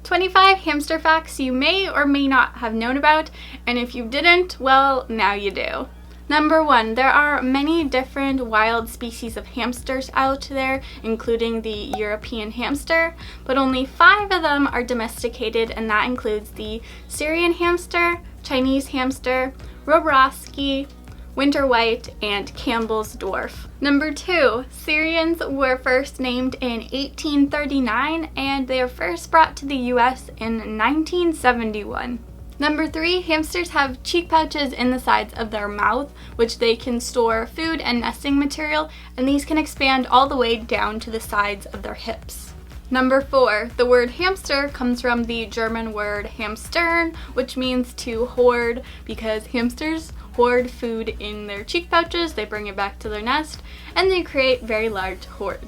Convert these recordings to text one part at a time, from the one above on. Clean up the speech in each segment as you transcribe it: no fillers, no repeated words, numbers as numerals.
25 hamster facts you may or may not have known about, and if you didn't, well, now you do. Number 1, there are many different wild species of hamsters out there, including the European hamster, but only 5 of them are domesticated, and that includes the Syrian hamster, Chinese hamster, Roborowski, winter white, and Campbell's dwarf. Number 2, Syrians were first named in 1839, and they were first brought to the US in 1971. Number 3, hamsters have cheek pouches in the sides of their mouth, which they can store food and nesting material, and these can expand all the way down to the sides of their hips. Number 4, the word hamster comes from the German word hamstern, which means to hoard, because hamsters hoard food in their cheek pouches, they bring it back to their nest, and they create very large hoards.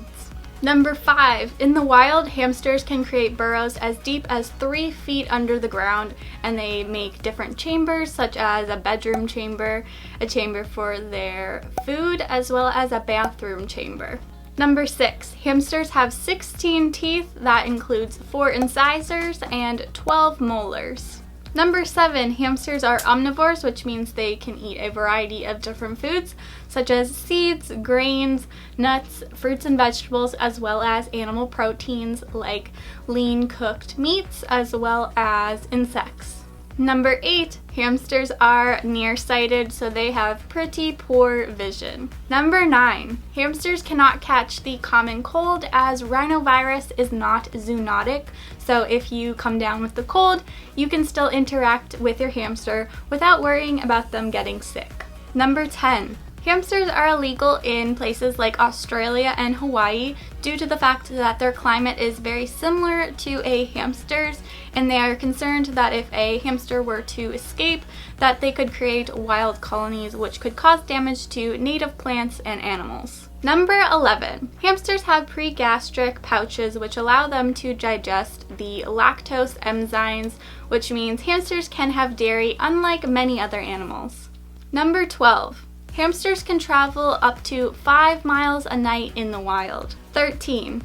Number 5, in the wild, hamsters can create burrows as deep as 3 feet under the ground, and they make different chambers, such as a bedroom chamber, a chamber for their food, as well as a bathroom chamber. Number 6, hamsters have 16 teeth. That includes 4 incisors and 12 molars. Number 7, hamsters are omnivores, which means they can eat a variety of different foods, such as seeds, grains, nuts, fruits and vegetables, as well as animal proteins like lean cooked meats, as well as insects. Number 8, hamsters are nearsighted, so they have pretty poor vision. Number 9, hamsters cannot catch the common cold as rhinovirus is not zoonotic, so if you come down with the cold, you can still interact with your hamster without worrying about them getting sick. Number 10, hamsters are illegal in places like Australia and Hawaii due to the fact that their climate is very similar to a hamster's, and they are concerned that if a hamster were to escape, that they could create wild colonies which could cause damage to native plants and animals. Number 11, hamsters have pregastric pouches which allow them to digest the lactose enzymes, which means hamsters can have dairy unlike many other animals. Number 12, hamsters can travel up to 5 miles a night in the wild. 13,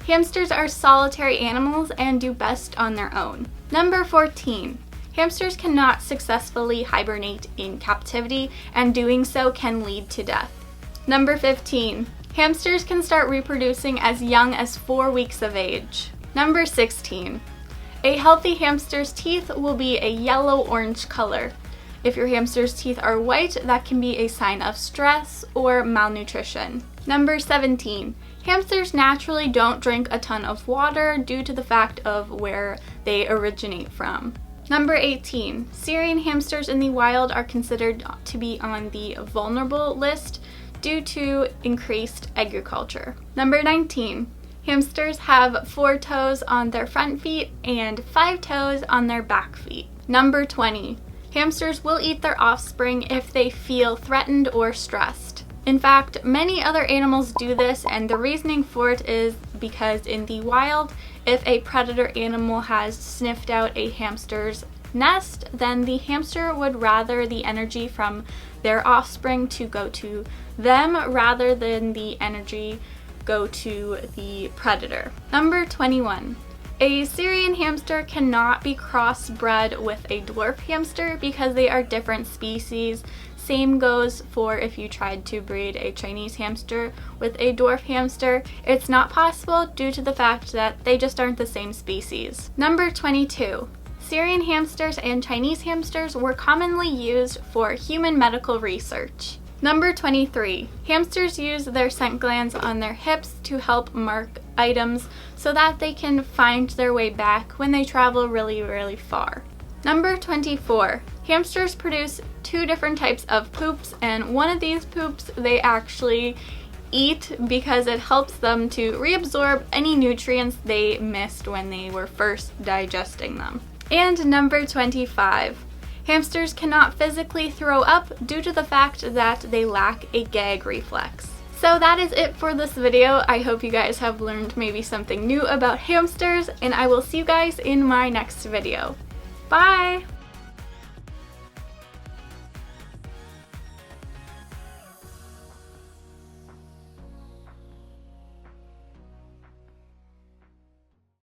hamsters are solitary animals and do best on their own. Number 14, hamsters cannot successfully hibernate in captivity, and doing so can lead to death. Number 15, hamsters can start reproducing as young as 4 weeks of age. Number 16, a healthy hamster's teeth will be a yellow-orange color. If your hamster's teeth are white, that can be a sign of stress or malnutrition. Number 17, hamsters naturally don't drink a ton of water due to the fact of where they originate from. Number 18, Syrian hamsters in the wild are considered to be on the vulnerable list due to increased agriculture. Number 19, hamsters have 4 toes on their front feet and 5 toes on their back feet. Number 20, hamsters will eat their offspring if they feel threatened or stressed. In fact, many other animals do this, and the reasoning for it is because in the wild, if a predator animal has sniffed out a hamster's nest, then the hamster would rather the energy from their offspring to go to them rather than the energy go to the predator. Number 21. A Syrian hamster cannot be crossbred with a dwarf hamster because they are different species. Same goes for if you tried to breed a Chinese hamster with a dwarf hamster. It's not possible due to the fact that they just aren't the same species. Number 22. Syrian hamsters and Chinese hamsters were commonly used for human medical research. Number 23. Hamsters use their scent glands on their hips to help mark items so that they can find their way back when they travel really, really far. Number 24. Hamsters produce 2 different types of poops, and one of these poops they actually eat because it helps them to reabsorb any nutrients they missed when they were first digesting them. And number 25. Hamsters cannot physically throw up due to the fact that they lack a gag reflex. So that is it for this video. I hope you guys have learned maybe something new about hamsters, and I will see you guys in my next video. Bye!